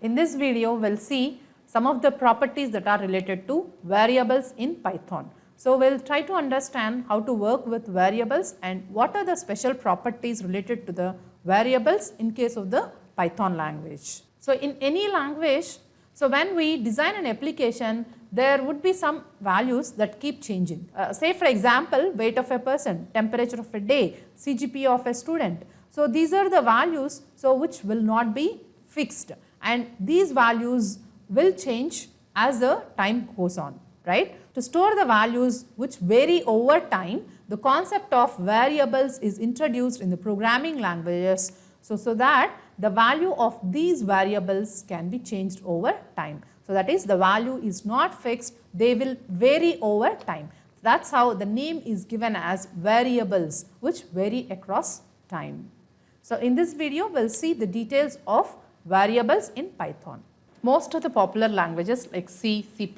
In this video, we'll see some of the properties that are related to variables in Python. So, we'll try to understand how to work with variables and what are the special properties related to the variables in case of the Python language. So, in any language, so when we design an application, there would be some values that keep changing. Say for example, weight of a person, temperature of a day, CGPA of a student. So, these are the values which will not be fixed, and these values will change as the time goes on, right. To store the values which vary over time, the concept of variables is introduced in the programming languages, so that the value of these variables can be changed over time. So, that is, the value is not fixed, they will vary over time. That is how the name is given as variables which vary across time. So, in this video, we will see the details of variables in Python. Most of the popular languages like C, C++,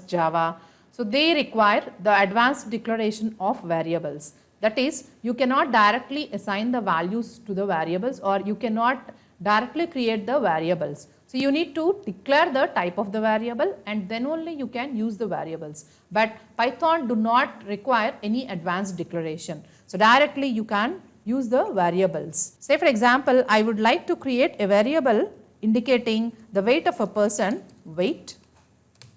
Java, so they require the advanced declaration of variables. That is, you cannot directly assign the values to the variables, or you cannot directly create the variables. So, you need to declare the type of the variable and then only you can use the variables. But Python do not require any advanced declaration. So, directly you can use the variables. Say for example, I would like to create a variable indicating the weight of a person, weight,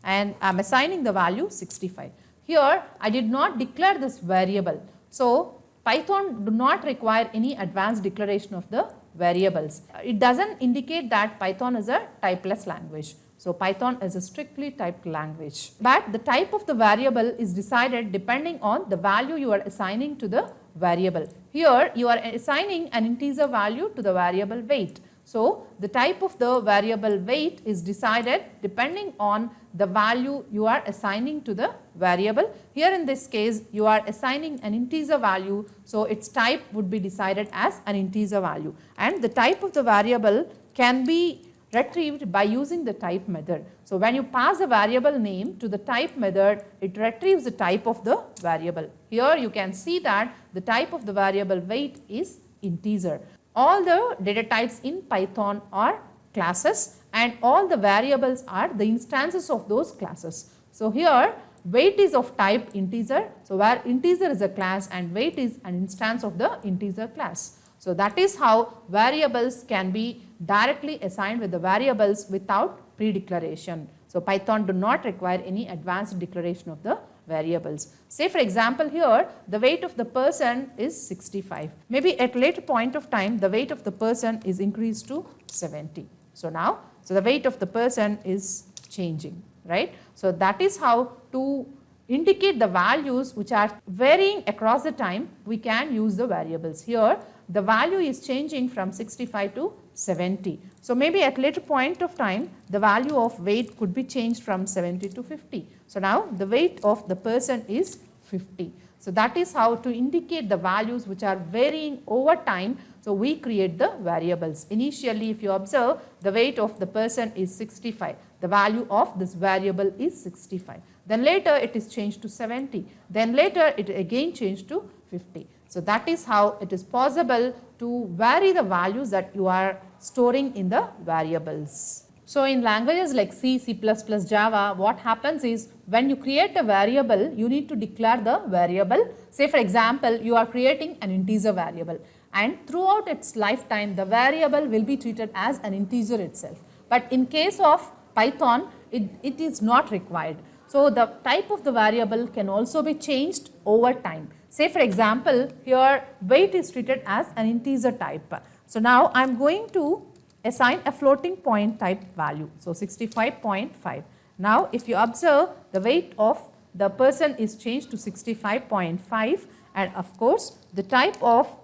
and I am assigning the value 65. Here I did not declare this variable. So, Python do not require any advanced declaration of the variables. It does not indicate that Python is a typeless language. So, Python is a strictly typed language. But the type of the variable is decided depending on the value you are assigning to the variable. Here you are assigning an integer value to the variable weight. So, the type of the variable weight is decided depending on the value you are assigning to the variable. Here in this case, you are assigning an integer value, so its type would be decided as an integer value, and the type of the variable can be retrieved by using the type method. So, when you pass a variable name to the type method, it retrieves the type of the variable. Here you can see that the type of the variable weight is integer. All the data types in Python are classes and all the variables are the instances of those classes. So, here weight is of type integer. So, where integer is a class and weight is an instance of the integer class. So, that is how variables can be directly assigned with the variables without pre-declaration. So, Python do not require any advanced declaration of the variables. Say for example, here the weight of the person is 65. Maybe at later point of time the weight of the person is increased to 70. So, now the weight of the person is changing, right. So, that is how to indicate the values which are varying across the time, we can use the variables. Here the value is changing from 65 to 70. So, maybe at later point of time the value of weight could be changed from 70 to 50. So, now the weight of the person is 50. So, that is how to indicate the values which are varying over time. So, we create the variables. Initially, if you observe, the weight of the person is 65. The value of this variable is 65. Then later it is changed to 70. Then later it again changed to 50. So, that is how it is possible to vary the values that you are storing in the variables. So, in languages like C, C++, Java, what happens is when you create a variable, you need to declare the variable. Say for example, you are creating an integer variable and throughout its lifetime, the variable will be treated as an integer itself. But in case of Python, it is not required. So, the type of the variable can also be changed over time. Say for example, here weight is treated as an integer type. So, now I am going to assign a floating point type value. So, 65.5. Now, if you observe, the weight of the person is changed to 65.5 and of course, the type of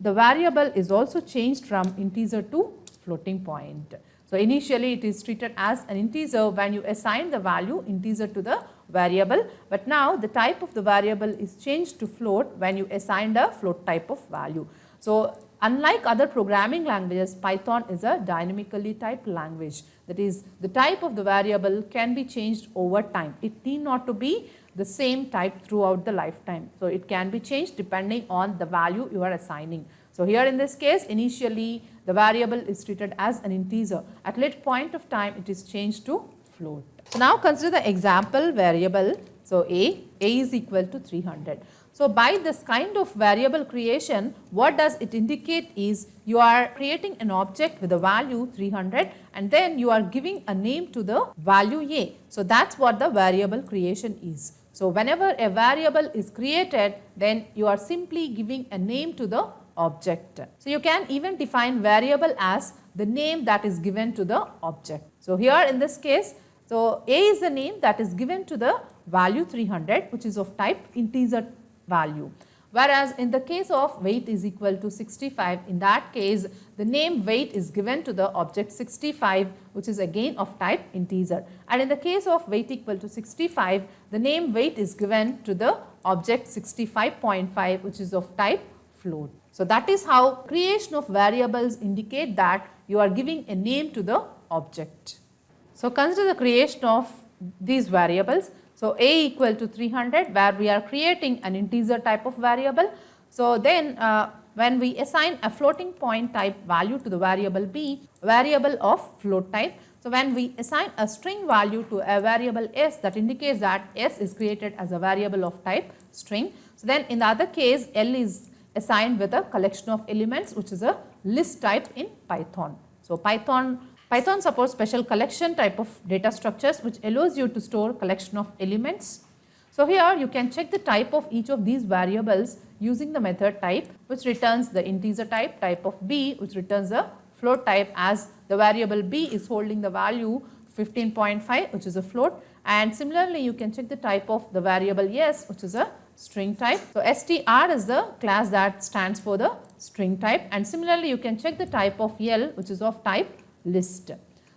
the variable is also changed from integer to floating point. So, initially it is treated as an integer when you assign the value integer to the variable, but now the type of the variable is changed to float when you assign a float type of value. So, unlike other programming languages, Python is a dynamically typed language. That is, the type of the variable can be changed over time. It need not to be the same type throughout the lifetime. So, it can be changed depending on the value you are assigning. So, here in this case, initially the variable is treated as an integer. At later point of time, it is changed to float. So now consider the example variable. So A is equal to 300. So by this kind of variable creation, what does it indicate is you are creating an object with a value 300 and then you are giving a name to the value A. So that's what the variable creation is. So whenever a variable is created, then you are simply giving a name to the object. So you can even define variable as the name that is given to the object. So here in this case, so A is the name that is given to the value 300, which is of type integer value. Whereas in the case of weight is equal to 65, in that case the name weight is given to the object 65, which is again of type integer. And in the case of weight equal to 65, the name weight is given to the object 65.5, which is of type float. So that is how creation of variables indicate that you are giving a name to the object. So consider the creation of these variables. So A equal to 300, where we are creating an integer type of variable. So then when we assign a floating point type value to the variable B, variable of float type. So when we assign a string value to a variable S, that indicates that S is created as a variable of type string. So then in the other case, L is assigned with a collection of elements, which is a list type in Python. So Python supports special collection type of data structures which allows you to store collection of elements. So here you can check the type of each of these variables using the method type, which returns the integer type of B, which returns the float type, as the variable B is holding the value 15.5, which is a float. And similarly you can check the type of the variable S, which is a string type. So str is the class that stands for the string type, and similarly you can check the type of L, which is of type list.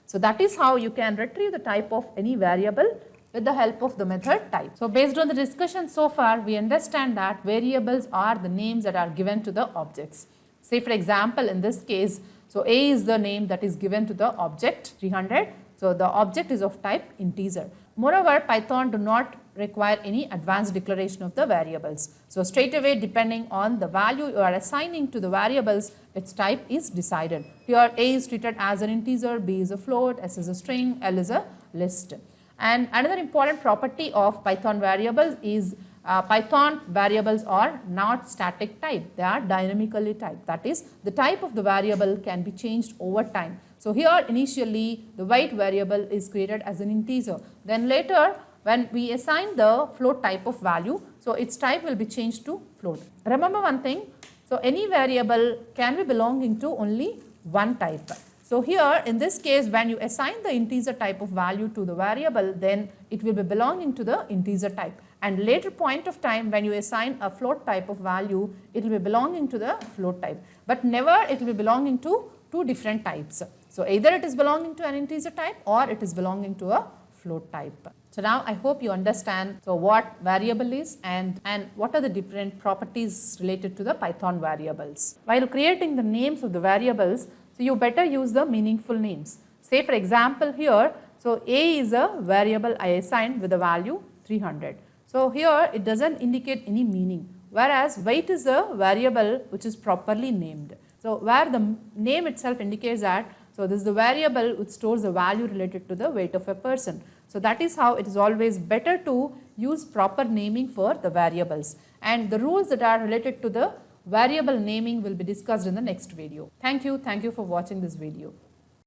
So that is how you can retrieve the type of any variable with the help of the method type. So based on the discussion so far, we understand that variables are the names that are given to the objects. Say for example, in this case, so A is the name that is given to the object 300. So the object is of type integer. Moreover, Python do not require any advanced declaration of the variables. So straight away, depending on the value you are assigning to the variables, its type is decided. Here A is treated as an integer, B is a float, S is a string, L is a list. And another important property of Python variables is Python variables are not static type, they are dynamically typed. That is, the type of the variable can be changed over time. So here initially the weight variable is created as an integer. Then later when we assign the float type of value, so its type will be changed to float. Remember one thing, so any variable can be belonging to only one type. So here in this case, when you assign the integer type of value to the variable, then it will be belonging to the integer type. And later point of time when you assign a float type of value, it will be belonging to the float type. But never it will be belonging to two different types. So either it is belonging to an integer type or it is belonging to a float type. So now I hope you understand so what variable is and what are the different properties related to the Python variables. While creating the names of the variables, so you better use the meaningful names. Say for example here, so A is a variable I assigned with a value 300. So here it doesn't indicate any meaning, whereas weight is a variable which is properly named. So where the name itself indicates that, so this is the variable which stores the value related to the weight of a person. So that is how it is always better to use proper naming for the variables. And the rules that are related to the variable naming will be discussed in the next video. Thank you for watching this video.